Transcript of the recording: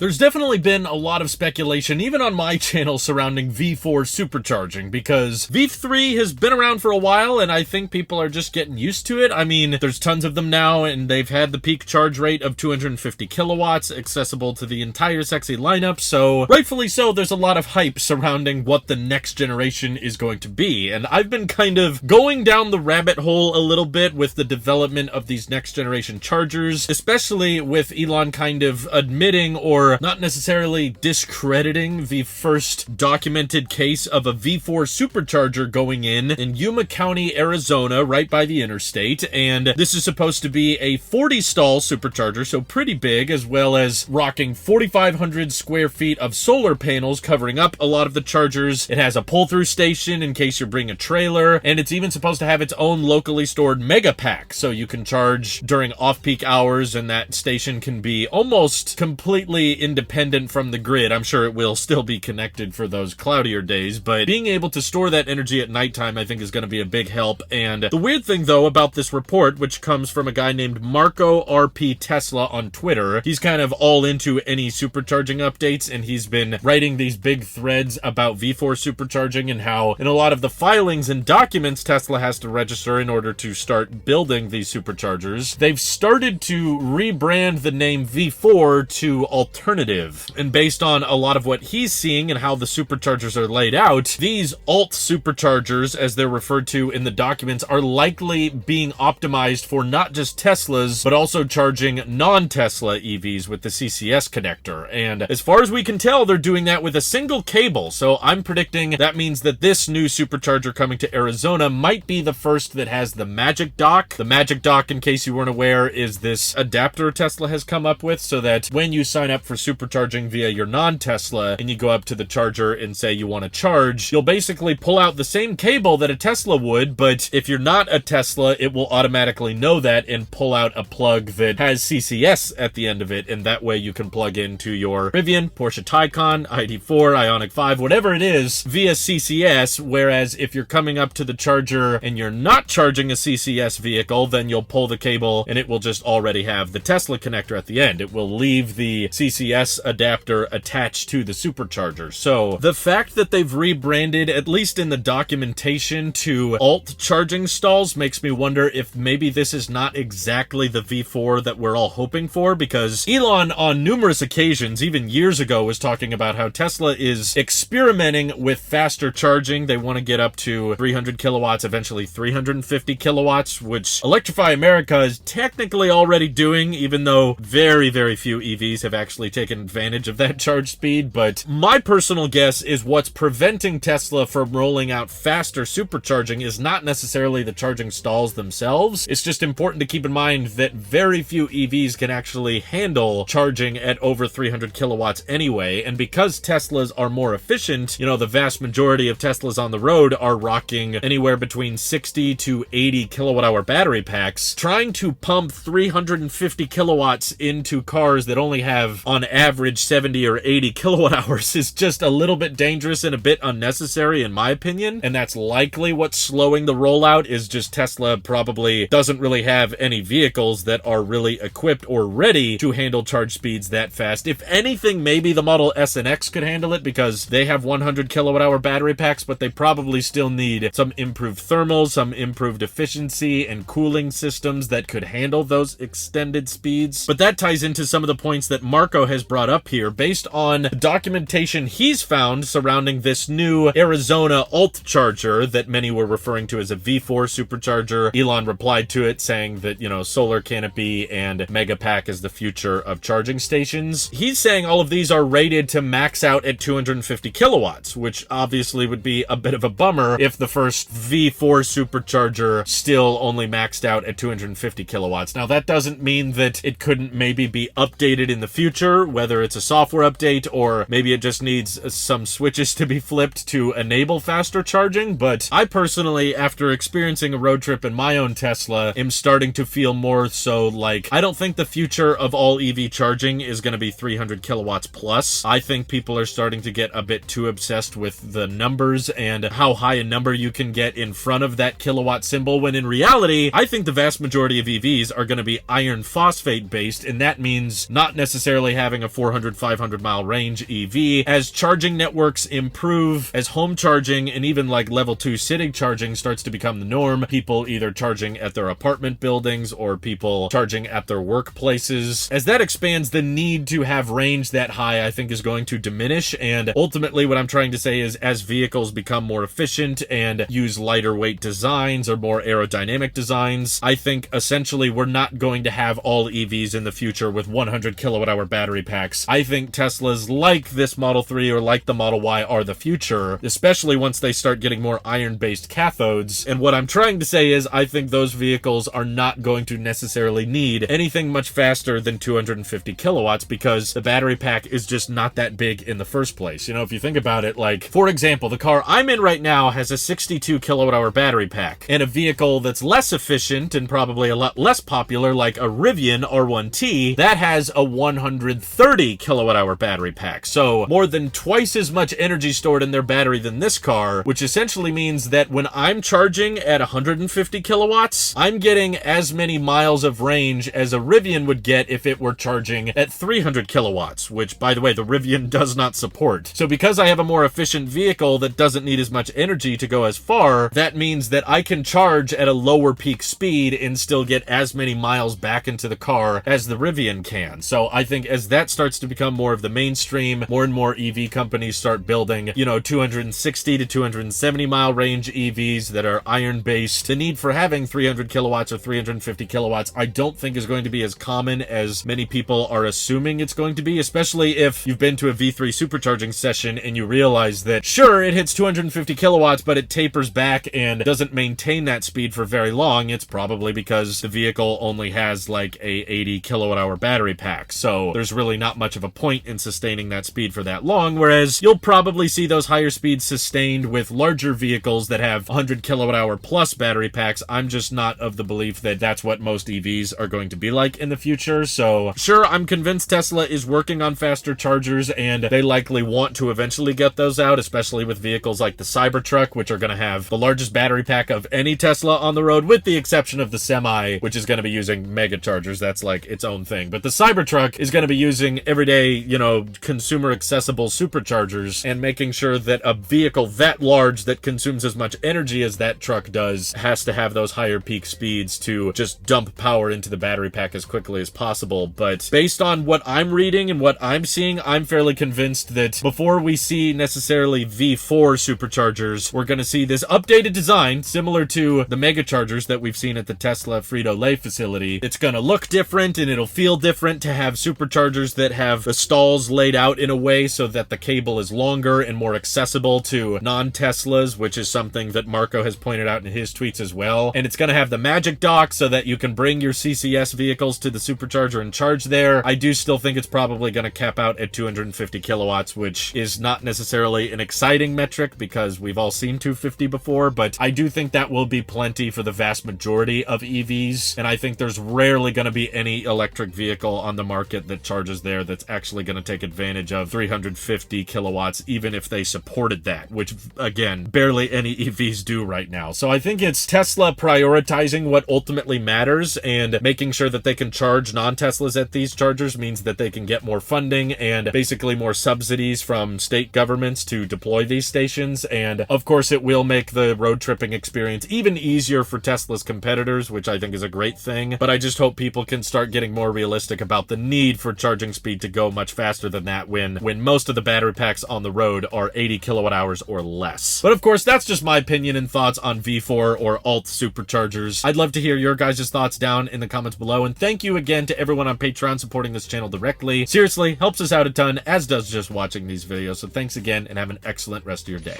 There's definitely been a lot of speculation, even on my channel, surrounding V4 supercharging, because V3 has been around for a while, and I think people are just getting used to it. I mean, there's tons of them now, and they've had the peak charge rate of 250 kilowatts, accessible to the entire sexy lineup, so rightfully so, there's a lot of hype surrounding what the next generation is going to be, and I've been kind of going down the rabbit hole a little bit with the development of these next generation chargers, especially with Elon kind of admitting or not necessarily discrediting the first documented case of a V4 supercharger going in Yuma County, Arizona, right by the interstate. And this is supposed to be a 40 stall supercharger, so pretty big, as well as rocking 4,500 square feet of solar panels covering up a lot of the chargers. It has a pull-through station in case you're bringing a trailer, and it's even supposed to have its own locally stored mega pack, so you can charge during off-peak hours, and that station can be almost completely independent from the grid. I'm sure it will still be connected for those cloudier days, but being able to store that energy at nighttime I think is going to be a big help. And the weird thing though about this report, which comes from a guy named Marco RP Tesla on Twitter, he's kind of all into any supercharging updates, and he's been writing these big threads about V4 supercharging and how in a lot of the filings and documents Tesla has to register in order to start building these superchargers, they've started to rebrand the name V4 to alternative. And based on a lot of what he's seeing and how the superchargers are laid out, these alt superchargers, as they're referred to in the documents, are likely being optimized for not just Teslas, but also charging non-Tesla EVs with the CCS connector. And as far as we can tell, they're doing that with a single cable. So I'm predicting that means that this new supercharger coming to Arizona might be the first that has the Magic Dock. The Magic Dock, in case you weren't aware, is this adapter Tesla has come up with so that when you sign up for supercharging via your non-Tesla and you go up to the charger and say you want to charge, you'll basically pull out the same cable that a Tesla would, but if you're not a Tesla, it will automatically know that and pull out a plug that has CCS at the end of it, and that way you can plug into your Rivian, Porsche Taycan, ID4, Ioniq 5, whatever it is, via CCS, whereas if you're coming up to the charger and you're not charging a CCS vehicle, then you'll pull the cable and it will just already have the Tesla connector at the end. It will leave the CCS adapter attached to the supercharger. So the fact that they've rebranded, at least in the documentation, to alt charging stalls makes me wonder if maybe this is not exactly the V4 that we're all hoping for, because Elon on numerous occasions, even years ago, was talking about how Tesla is experimenting with faster charging. They want to get up to 300 kilowatts, eventually 350 kilowatts, which Electrify America is technically already doing, even though very, very few EVs have actually taken advantage of that charge speed. But my personal guess is what's preventing Tesla from rolling out faster supercharging is not necessarily the charging stalls themselves. It's just important to keep in mind that very few EVs can actually handle charging at over 300 kilowatts anyway, and because Teslas are more efficient, you know, the vast majority of Teslas on the road are rocking anywhere between 60 to 80 kilowatt hour battery packs. Trying to pump 350 kilowatts into cars that only have on average 70 or 80 kilowatt hours is just a little bit dangerous and a bit unnecessary in my opinion, and that's likely what's slowing the rollout. Is just Tesla probably doesn't really have any vehicles that are really equipped or ready to handle charge speeds that fast. If anything, maybe the Model S and X could handle it because they have 100 kilowatt hour battery packs, but they probably still need some improved thermals, some improved efficiency and cooling systems that could handle those extended speeds. But that ties into some of the points that Marco has brought up here. Based on the documentation he's found surrounding this new Arizona alt charger that many were referring to as a V4 supercharger, Elon replied to it saying that, you know, solar canopy and mega pack is the future of charging stations. He's saying all of these are rated to max out at 250 kilowatts, which obviously would be a bit of a bummer if the first V4 supercharger still only maxed out at 250 kilowatts. Now, that doesn't mean that it couldn't maybe be updated in the future, whether it's a software update or maybe it just needs some switches to be flipped to enable faster charging. But I personally, after experiencing a road trip in my own Tesla, am starting to feel more so like I don't think the future of all EV charging is going to be 300 kilowatts plus. I think people are starting to get a bit too obsessed with the numbers and how high a number you can get in front of that kilowatt symbol, when in reality, I think the vast majority of EVs are going to be iron phosphate based, and that means not necessarily having having a 400, 500 mile range EV. As charging networks improve, as home charging and even like level 2 city charging starts to become the norm, people either charging at their apartment buildings or people charging at their workplaces, as that expands, the need to have range that high, I think, is going to diminish. And ultimately what I'm trying to say is, as vehicles become more efficient and use lighter weight designs or more aerodynamic designs, I think essentially we're not going to have all EVs in the future with 100 kilowatt hour battery packs. I think Teslas like this Model 3 or like the Model Y are the future, especially once they start getting more iron-based cathodes. And what I'm trying to say is, I think those vehicles are not going to necessarily need anything much faster than 250 kilowatts because the battery pack is just not that big in the first place. You know, if you think about it, like, for example, the car I'm in right now has a 62 kilowatt hour battery pack, and a vehicle that's less efficient and probably a lot less popular, like a Rivian R1T, that has a 130 kilowatt hour battery pack. So more than twice as much energy stored in their battery than this car, which essentially means that when I'm charging at 150 kilowatts, I'm getting as many miles of range as a Rivian would get if it were charging at 300 kilowatts, which, by the way, the Rivian does not support. So because I have a more efficient vehicle that doesn't need as much energy to go as far, that means that I can charge at a lower peak speed and still get as many miles back into the car as the Rivian can. So I think as that starts to become more of the mainstream, more and more EV companies start building, you know, 260 to 270 mile range EVs that are iron based, the need for having 300 kilowatts or 350 kilowatts I don't think is going to be as common as many people are assuming it's going to be, especially if you've been to a V3 supercharging session and you realize that sure, it hits 250 kilowatts, but it tapers back and doesn't maintain that speed for very long. It's probably because the vehicle only has like a 80 kilowatt hour battery pack. So there's really not much of a point in sustaining that speed for that long, whereas you'll probably see those higher speeds sustained with larger vehicles that have 100 kilowatt hour plus battery packs. I'm just not of the belief that that's what most EVs are going to be like in the future. So sure, I'm convinced Tesla is working on faster chargers and they likely want to eventually get those out, especially with vehicles like the Cybertruck, which are going to have the largest battery pack of any Tesla on the road, with the exception of the Semi, which is going to be using mega chargers. That's like its own thing. But the Cybertruck is going to be using everyday, you know, consumer accessible superchargers, and making sure that a vehicle that large that consumes as much energy as that truck does has to have those higher peak speeds to just dump power into the battery pack as quickly as possible. But based on what I'm reading and what I'm seeing, I'm fairly convinced that before we see necessarily V4 superchargers, we're going to see this updated design similar to the mega chargers that we've seen at the Tesla Frito-Lay facility. It's going to look different and it'll feel different to have superchargers that have the stalls laid out in a way so that the cable is longer and more accessible to non-Teslas, which is something that Marco has pointed out in his tweets as well. And it's going to have the Magic Dock so that you can bring your CCS vehicles to the supercharger and charge there. I do still think it's probably going to cap out at 250 kilowatts, which is not necessarily an exciting metric because we've all seen 250 before, but I do think that will be plenty for the vast majority of EVs. And I think there's rarely going to be any electric vehicle on the market that charges there that's actually going to take advantage of 350 kilowatts, even if they supported that, which again, barely any EVs do right now. So I think it's Tesla prioritizing what ultimately matters, and making sure that they can charge non-Teslas at these chargers means that they can get more funding and basically more subsidies from state governments to deploy these stations. And of course, it will make the road tripping experience even easier for Tesla's competitors, which I think is a great thing. But I just hope people can start getting more realistic about the need for charging speed to go much faster than that when most of the battery packs on the road are 80 kilowatt hours or less. But of course, that's just my opinion and thoughts on V4 or alt superchargers. I'd love to hear your guys' thoughts down in the comments below, and thank you again to everyone on Patreon supporting this channel directly. Seriously, helps us out a ton, as does just watching these videos. So thanks again, and have an excellent rest of your day.